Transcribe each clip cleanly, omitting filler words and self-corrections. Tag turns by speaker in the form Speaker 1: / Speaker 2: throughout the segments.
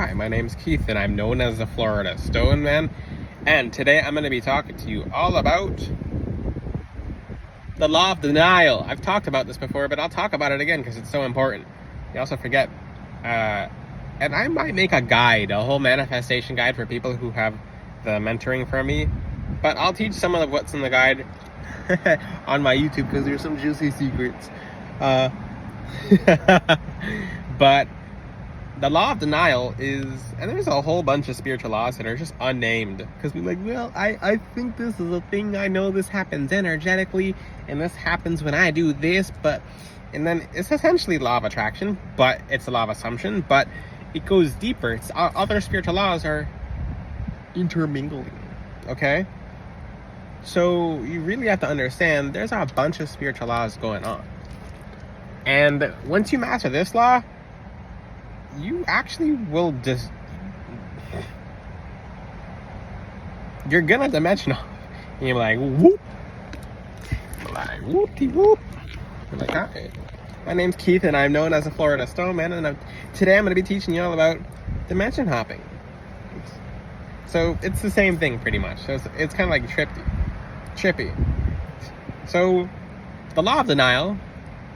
Speaker 1: Hi, my name's Keith, and I'm known as the Florida Stone Man. And today I'm going to be talking to you all about the law of denial. I've talked about this before, but I'll talk about it again because it's so important. You also forget. And I might make a guide, a whole manifestation guide for people who have the mentoring from me. But I'll teach some of what's in the guide on my YouTube because there's some juicy secrets. But the law of denial is, and there's a whole bunch of spiritual laws that are just unnamed because we're like, well, I think this is a thing. I know this happens energetically, and this happens when I do this, and then it's essentially law of attraction, but it's a law of assumption, but it goes deeper. It's other spiritual laws are intermingling. Okay, so you really have to understand there's a bunch of spiritual laws going on, and once you master this law, you actually will just, you're gonna dimensional. And you're like, whoop. Like, whoopty whoop. You're like, hi. My name's Keith, and I'm known as the Florida Stone Man, and today I'm gonna be teaching you all about dimension hopping. So it's the same thing pretty much. So it's kind of like trippy. So the law of denial,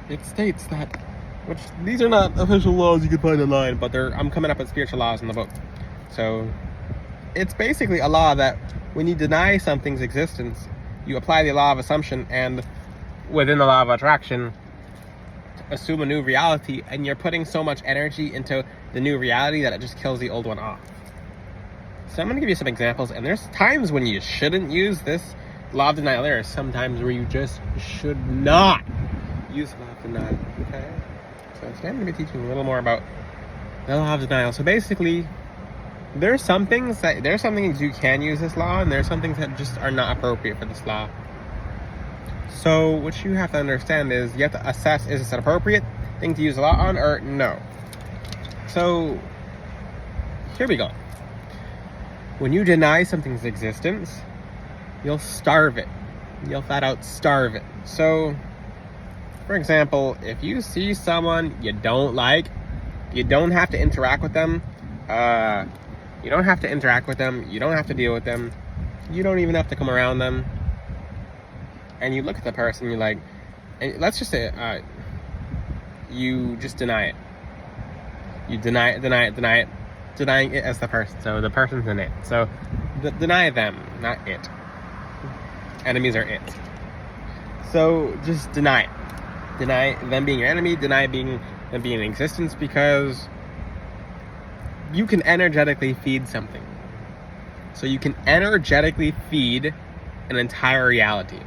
Speaker 1: it states that, which these are not official laws you can find online, but I'm coming up with spiritual laws in the book. So it's basically a law that when you deny something's existence, you apply the law of assumption, and within the law of attraction, assume a new reality, and you're putting so much energy into the new reality that it just kills the old one off. So I'm going to give you some examples, and there's times when you shouldn't use this law of denial. There are some times where you just should not use the law of denial, okay? So today I'm going to be teaching a little more about the law of denial. So basically, there's some things you can use this law, and there's some things that just are not appropriate for this law. So what you have to understand is you have to assess, is this an appropriate thing to use the law on or no? So here we go. When you deny something's existence, you'll starve it. You'll flat out starve it. So for example, if you see someone you don't like, you don't have to interact with them. You don't have to interact with them. You don't have to deal with them. You don't even have to come around them. And you look at the person, you're like, and let's just say, you just deny it. You deny it, denying it as the person. So the person's in it. So deny them, not it. Enemies are it. So just deny it. Deny them being your enemy, deny them being in existence, because you can energetically feed something. So you can energetically feed an entire reality.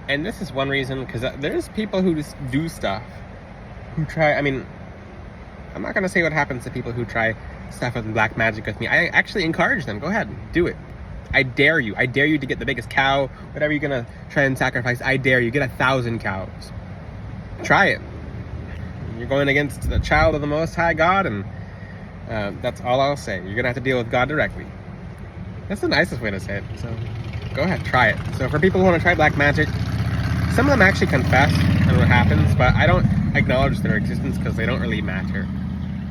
Speaker 1: And this is one reason, because there's people who just do stuff, who try, I'm not going to say what happens to people who try stuff with black magic with me. I actually encourage them. Go ahead, do it. I dare you to get the biggest cow, whatever you're going to try and sacrifice. I dare you, get 1,000 cows. Try it. You're going against the child of the Most High God, and that's all I'll say. You're gonna have to deal with God directly. That's the nicest way to say it. So go ahead, try it. So for people who want to try black magic, some of them actually confess on what happens, but I don't acknowledge their existence because they don't really matter.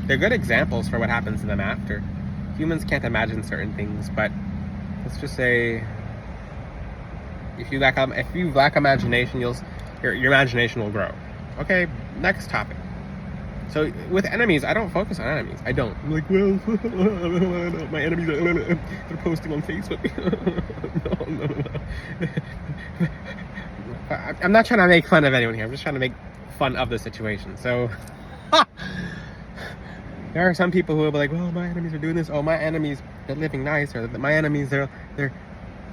Speaker 1: They're good examples for what happens to them after. Humans can't imagine certain things, but let's just say if you lack imagination, your imagination will grow. Okay, next topic. So with enemies, I don't focus on enemies. I don't. I'm like, well, my enemies are they're posting on Facebook. No. I'm not trying to make fun of anyone here. I'm just trying to make fun of the situation. So there are some people who will be like, well, my enemies are doing this. Oh, my enemies, they're living nice. Or my enemies, they're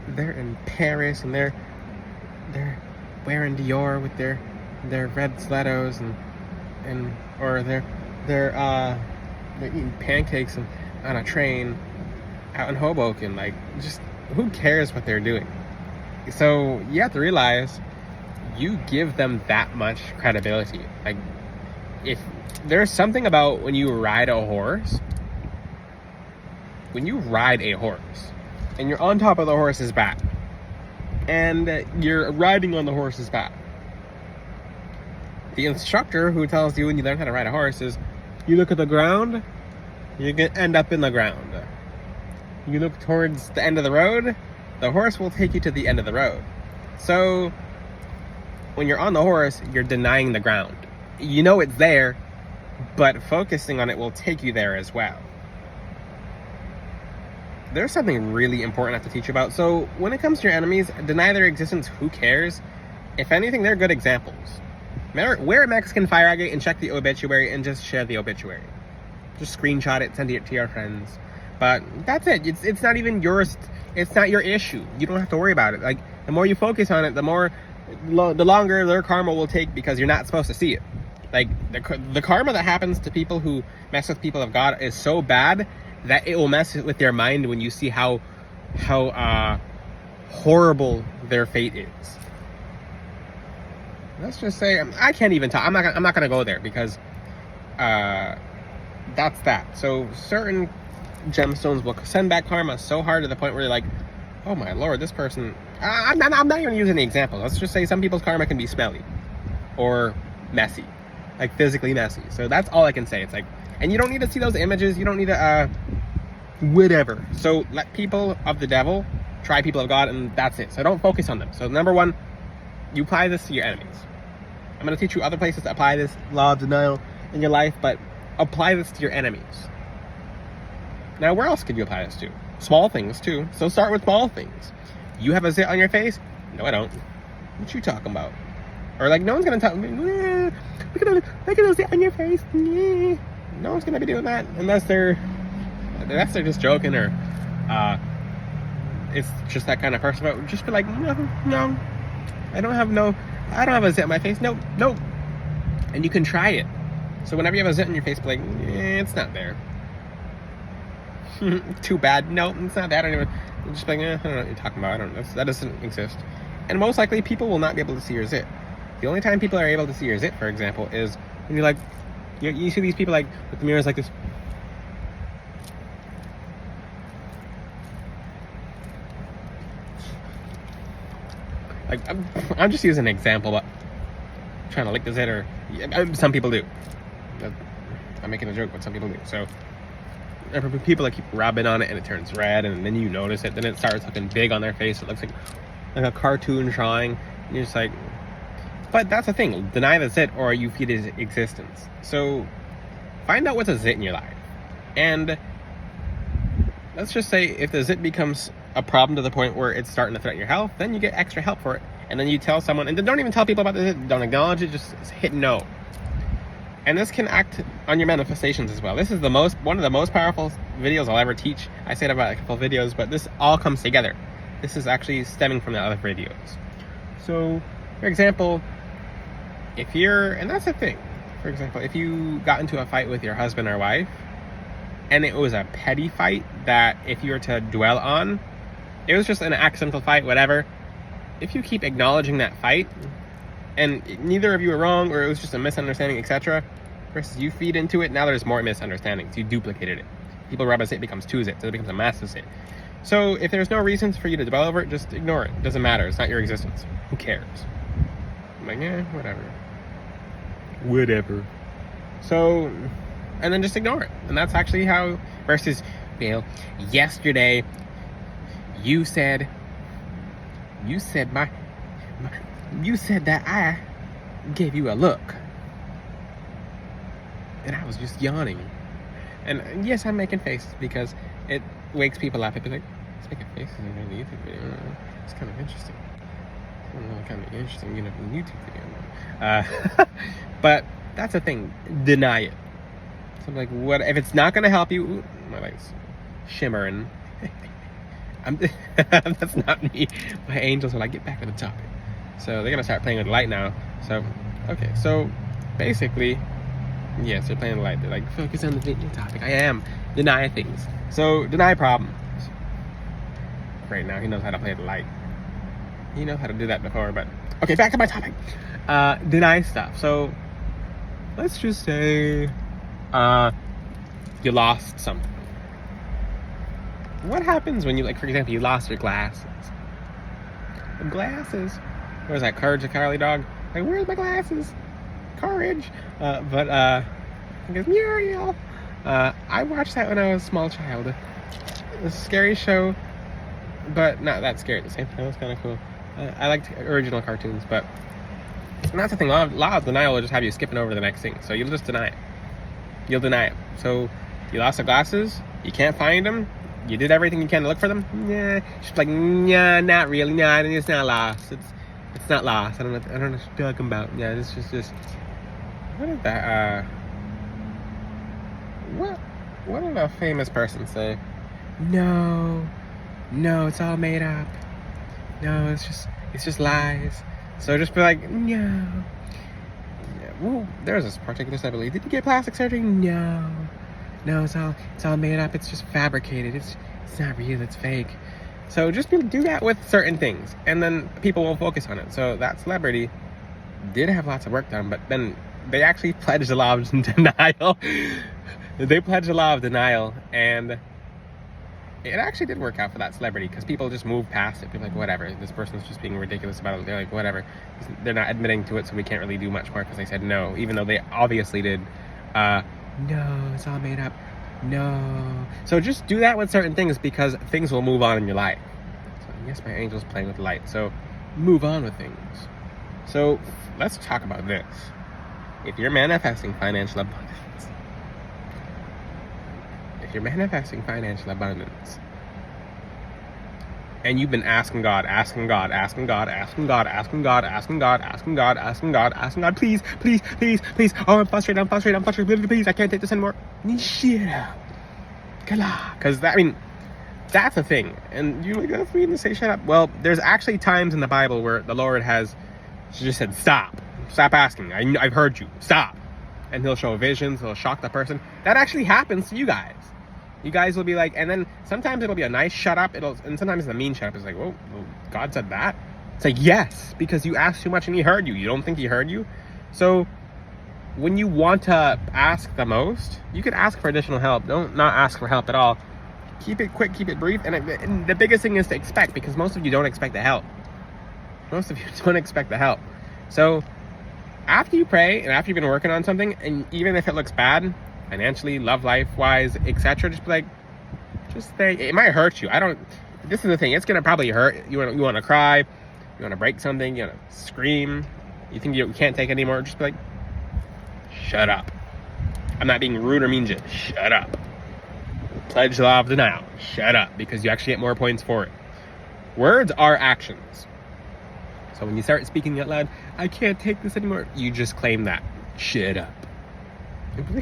Speaker 1: in Paris, and they're wearing Dior with their red stilettos, or they're eating pancakes on a train out in Hoboken. Like, just who cares what they're doing? So you have to realize you give them that much credibility. Like, if there's something about when you ride a horse and you're on top of the horse's back and you're riding on the horse's back, the instructor who tells you when you learn how to ride a horse is, you look at the ground you're gonna end up in the ground. You look towards the end of the road, the horse will take you to the end of the road. So when you're on the horse, you're denying the ground. You know it's there, but focusing on it will take you there as well. There's something really important I have to teach you about. So when it comes to your enemies, deny their existence. Who cares? If anything, they're good examples. Wear a Mexican fire agate and check the obituary and just share the obituary. Just screenshot it, send it to your friends. But that's it. It's not even yours. It's not your issue. You don't have to worry about it. Like, the more you focus on it, the longer their karma will take, because you're not supposed to see it. Like, the karma that happens to people who mess with people of God is so bad that it will mess with your mind when you see how horrible their fate is. Let's just say, I can't even talk. I'm not gonna go there, because that's that. So certain gemstones will send back karma so hard to the point where you're like, oh my lord, this person. I'm not even using the example. Let's just say some people's karma can be smelly or messy, like physically messy. So that's all I can say. It's like, and you don't need to see those images. You don't need to whatever. So let people of the devil try people of God, and that's it. So don't focus on them. So number one, you apply this to your enemies. I'm going to teach you other places to apply this law of denial in your life, but apply this to your enemies. Now, where else could you apply this to? Small things, too. So start with small things. You have a zit on your face? No, I don't. What you talking about? Or, like, no one's going to tell me, look at those zit on your face. No one's going to be doing that unless they're just joking, or it's just that kind of person. But just be like, no, I don't have a zit on my face. Nope. And you can try it. So whenever you have a zit on your face, be like, it's not there. Too bad. No, it's not that. I don't even. Just like, I don't know what you're talking about. That doesn't exist. And most likely, people will not be able to see your zit. The only time people are able to see your zit, for example, is when you're like, you see these people like with the mirrors like this. Like, I'm just using an example, but I'm trying to lick the zit, or some people do. I'm making a joke, but some people do. So people that keep rubbing on it and it turns red, and then you notice it, then it starts looking big on their face. It looks like a cartoon drawing. And you're just like, but that's the thing. Deny the zit, or you feed his existence. So find out what's a zit in your life. And let's just say if the zit becomes a problem to the point where it's starting to threaten your health, then you get extra help for it. And then you tell someone, and then don't even tell people about the zit. Don't acknowledge it, just hit no. And this can act on your manifestations as well. This is one of the most powerful videos I'll ever teach. I said about a couple of videos, but this all comes together. This is actually stemming from the other videos. So, for example, and that's the thing. For example, if you got into a fight with your husband or wife, and it was a petty fight that if you were to dwell on, it was just an accidental fight, whatever. If you keep acknowledging that fight, and neither of you were wrong, or it was just a misunderstanding, etc., versus you feed into it, now there's more misunderstandings. You duplicated it. People rub a zit, it becomes two zits, so it becomes a massive zit. So if there's no reasons for you to dwell over it, just ignore it. It doesn't matter. It's not your existence. Who cares? I'm like, whatever. So, and then just ignore it. And that's actually how, versus, yesterday, you said that I gave you a look. And I was just yawning. And yes, I'm making faces because it wakes people up. People like, he's making faces in a YouTube video. It's kind of interesting. Kind of interesting, in a YouTube video. But that's the thing. Deny it. So I'm like, what if it's not gonna help you? Ooh, my light's shimmering. That's not me. My angels are like, get back to the topic. So they're gonna start playing with the light now. So okay, so basically, yes, they're playing with the light. They're like, focus on the video topic. I am. Deny things. So deny problems. Right now, he knows how to play with the light. He knows how to do that before, but okay, back to my topic. Deny stuff. So let's just say you lost something. What happens when you, like, for example, you lost your glasses? The glasses. What was that, Courage the Cowardly Dog? Like, where's my glasses? Courage. He goes, Muriel, I watched that when I was a small child. It was a scary show, but not that scary at the same time. It was kind of cool. I liked original cartoons, but that's the thing. Law of denial will just have you skipping over the next thing. So you'll just deny it. You'll deny it. So you lost the glasses. You can't find them. You did everything you can to look for them. Yeah. She's like, nah, not really. Nah, it's not lost. It's not lost. I don't know what you're talking about. Yeah, it's just. What did that? What did a famous person say? No, it's all made up. No, it's just lies. So just be like, no. Yeah, well, there's this particular celebrity. Did you get plastic surgery? No, it's all made up. It's just fabricated. It's not real. It's fake. So just do that with certain things, and then people won't focus on it. So that celebrity did have lots of work done, but then they actually pledged a law of denial. They pledged a law of denial, and it actually did work out for that celebrity because people just moved past it. They're like, whatever, this person's just being ridiculous about it. They're like, whatever. They're not admitting to it, so we can't really do much more because they said no, even though they obviously did. No, it's all made up. No. So just do that with certain things because things will move on in your life. So yes, my angel's playing with light. So move on with things. So let's talk about this. If you're manifesting financial abundance, and you've been asking God, please, oh, I'm frustrated, please, I can't take this anymore. Shit out. Because that's a thing. And you're like, that's me to say shut up. Well, there's actually times in the Bible where the Lord has just said, stop asking. I've heard you, stop. And he'll show visions, he'll shock the person. That actually happens to you guys. You guys will be like, and then sometimes it'll be a nice shut up, and sometimes the mean shut up is like, whoa, God said that? It's like, yes, because you asked too much and he heard you. You don't think he heard you? So when you want to ask the most, you could ask for additional help. Don't not ask for help at all. Keep it quick, keep it brief, and the biggest thing is to expect, because most of you don't expect the help. So after you pray, and after you've been working on something, and even if it looks bad, financially, love life-wise, etc., just be like, just say, it might hurt you. This is the thing, it's going to probably hurt. You want to cry, you want to break something, you want to scream, you think you can't take it anymore, just be like, shut up. I'm not being rude or mean to you. Shut up. Pledge the law of denial. Shut up, because you actually get more points for it. Words are actions. So when you start speaking out loud, I can't take this anymore, you just claim that. Shut up.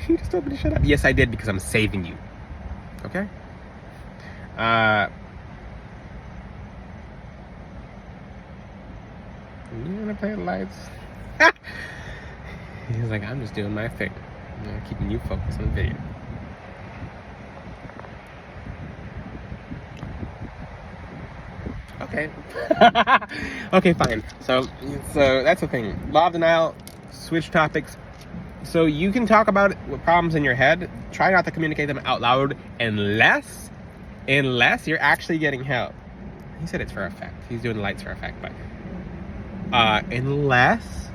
Speaker 1: You just told me to shut up. Yes, I did, because I'm saving you. Okay? You wanna play the lights? He's like, I'm just doing my thing. Keeping you focused on the video. Okay. Okay, fine. So that's the thing. Law of denial, switch topics. So you can talk about problems in your head. Try not to communicate them out loud unless you're actually getting help. He said it's for effect. He's doing the lights for effect, but unless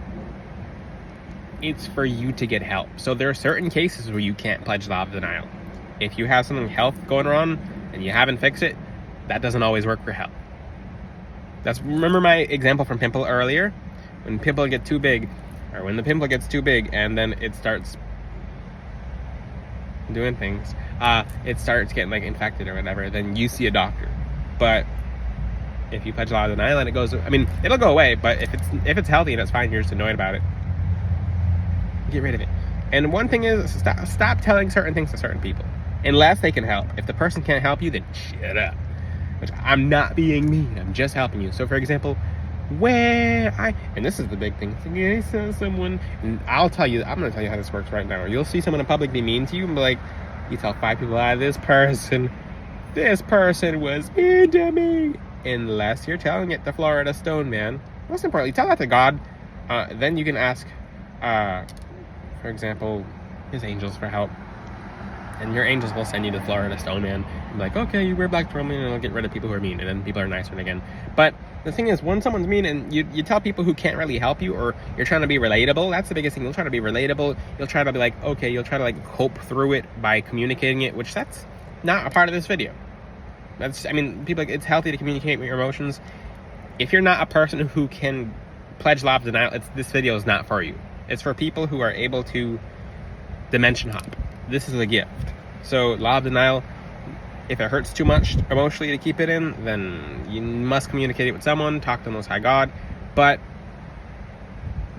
Speaker 1: it's for you to get help. So there are certain cases where you can't pledge law of denial. If you have something health going on and you haven't fixed it, that doesn't always work for help. Remember my example from pimple earlier? When pimple get too big, or when the pimple gets too big and then it starts doing things, it starts getting like infected or whatever, then you see a doctor. But if you pledge law of denial and it goes, it'll go away, but if it's healthy and it's fine, you're just annoyed about it, get rid of it. And one thing is, stop telling certain things to certain people unless they can help. If the person can't help you, then shut up. I'm not being mean, I'm just helping you. So for example, and this is the big thing, I saw someone, and I'm gonna tell you how this works right now. You'll see someone in public be mean to you and be like, you tell 5 people, this person was mean to me. Unless you're telling it to Florida Stone Man. Most importantly, tell that to God. Then you can ask, for example, his angels for help. And your angels will send you to Florida Stone Man. And be like, okay, you wear black tourmaline and I'll get rid of people who are mean. And then people are nicer again. But the thing is, when someone's mean and you tell people who can't really help you, or you're trying to be relatable, that's the biggest thing. You'll try to be relatable. You'll try to be like, okay, you'll try to like cope through it by communicating it, which that's not a part of this video. People, it's healthy to communicate your emotions. If you're not a person who can pledge law of denial, this video is not for you. It's for people who are able to dimension hop. This is a gift. So law of denial, if it hurts too much emotionally to keep it in, then you must communicate it with someone, talk to the Most High God. But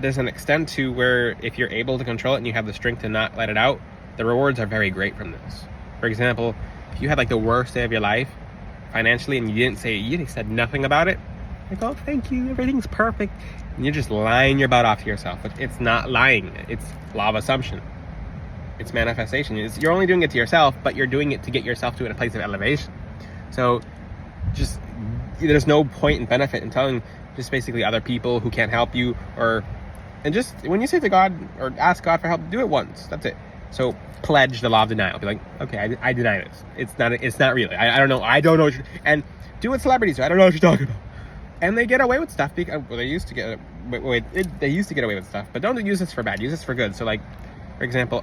Speaker 1: there's an extent to where if you're able to control it and you have the strength to not let it out, the rewards are very great from this. For example, if you had like the worst day of your life financially and you said nothing about it, like, oh, thank you, everything's perfect, and you're just lying your butt off to yourself. It's not lying, it's law of assumption. It's manifestation. You're only doing it to yourself, but you're doing it to get yourself to a place of elevation. So just, there's no point and benefit in telling just basically other people who can't help you, and just when you say to God or ask God for help, do it once. That's it. So pledge the law of denial. Be like, okay, I deny this. It's not real. I don't know. What and do what celebrities do. I don't know what you're talking about. And they get away with stuff because they used to get away with stuff. But don't use this for bad. Use this for good. So like, for example,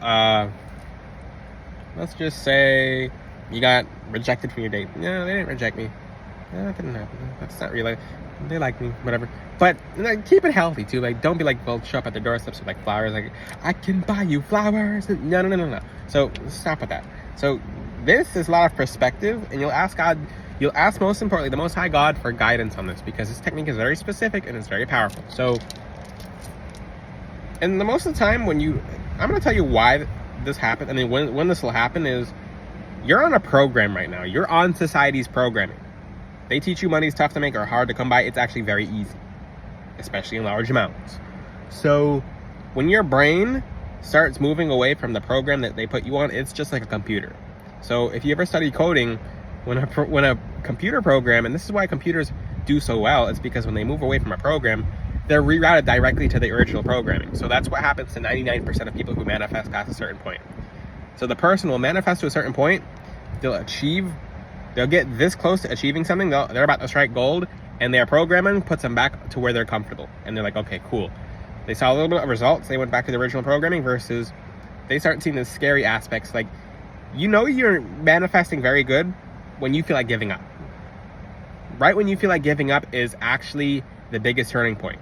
Speaker 1: let's just say you got rejected from your date. No, they didn't reject me. No, that didn't happen. That's not real. They like me, whatever. But like, keep it healthy too. Like, don't be like, they'll show up at their doorsteps with like flowers. Like, I can buy you flowers. No. So stop with that. So this is a lot of perspective, and you'll ask God. You'll ask, most importantly, the Most High God for guidance on this, because this technique is very specific and it's very powerful. So, and the most of the time I'm going to tell you why this happened. I mean, when this will happen is, you're on a program right now. You're on society's programming. They teach you money's tough to make or hard to come by. It's actually very easy, especially in large amounts. So when your brain starts moving away from the program that they put you on, it's just like a computer. So if you ever study coding, when a computer program, and this is why computers do so well, it's because when they move away from a program, they're rerouted directly to the original programming. So that's what happens to 99% of people who manifest past a certain point. So the person will manifest to a certain point, they'll get this close to achieving something, they're about to strike gold, and their programming puts them back to where they're comfortable. And they're like, okay, cool. They saw a little bit of results, they went back to the original programming, versus they start seeing the scary aspects. Like, you're manifesting very good when you feel like giving up. Right when you feel like giving up is actually the biggest turning point.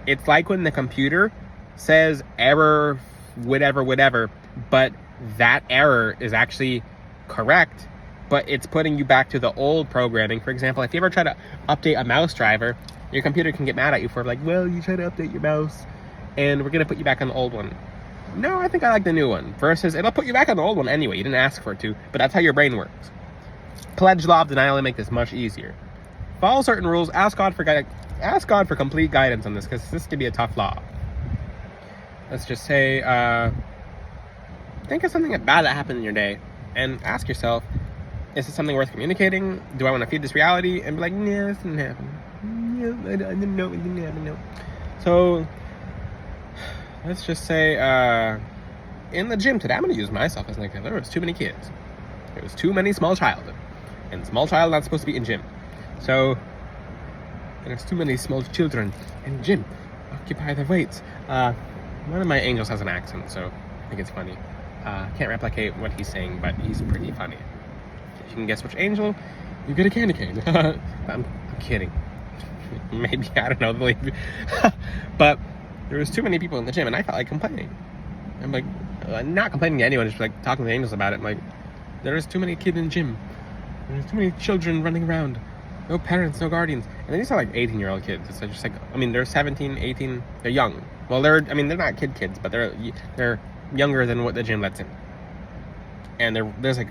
Speaker 1: It's like when the computer says error, whatever, but that error is actually correct, but it's putting you back to the old programming. For example, if you ever try to update a mouse driver, your computer can get mad at you for like, well, you try to update your mouse and we're going to put you back on the old one. No, I think I like the new one. Versus, it'll put you back on the old one anyway. You didn't ask for it to, but that's how your brain works. Pledge law of denial to make this much easier. Follow certain rules. Ask God for complete guidance on this, because this can be a tough law. Let's just say, think of something bad that happened in your day, and ask yourself, is it something worth communicating? Do I want to feed this reality? And be like, nah, this didn't happen. No, I didn't know. It didn't happen. No. So, let's just say, in the gym today, I'm going to use myself as an example. There was too many kids. There was too many small child. And small child not supposed to be in gym. So, there's too many small children in gym. Occupy their weights. One of my angels has an accent, so I think it's funny. Can't replicate what he's saying, but he's pretty funny. If you can guess which angel, you get a candy cane. I'm kidding. Maybe, I don't know. But there was too many people in the gym, and I felt like complaining. I'm like, not complaining to anyone, just like talking to the angels about it. I'm like, there's too many kids in the gym. There's too many children running around. No parents, no guardians. And these are like 18-year-old kids. It's just like, they're 17, 18. They're young. Well, they're not kids, but they're younger than what the gym lets in. And there's like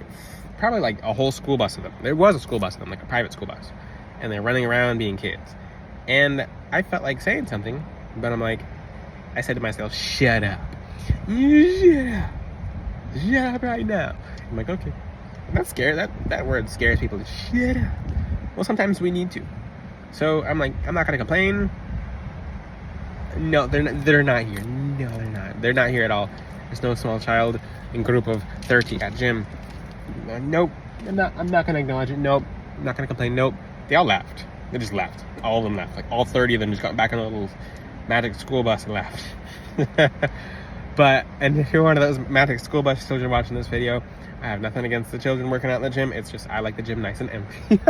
Speaker 1: probably like a whole school bus of them. There was a school bus of them, like a private school bus. And they're running around being kids. And I felt like saying something, but I said to myself, shut up. Shut up. Shut up right now. I'm like, okay. That's scary. That word scares people. Shut up. Well, sometimes we need to. So I'm like, I'm not going to complain. No, they're not here. No, they're not. They're not here at all. There's no small child. in group of 30 at gym. Nope. I'm not gonna acknowledge it. Nope. I'm not gonna complain. Nope. They all left. They just left. All of them left. Like all 30 of them just got back on a little magic school bus and left. And if you're one of those magic school bus children watching this video, I have nothing against the children working out in the gym. It's just I like the gym nice and empty.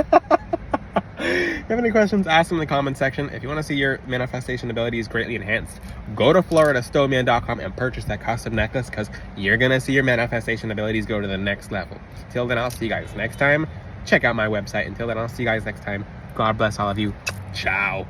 Speaker 1: If you have any questions, ask them in the comment section. If you want to see your manifestation abilities greatly enhanced, go to FloridaStoneman.com and purchase that custom necklace, because you're going to see your manifestation abilities go to the next level. Till then, I'll see you guys next time. Check out my website. Until then, I'll see you guys next time. God bless all of you. Ciao.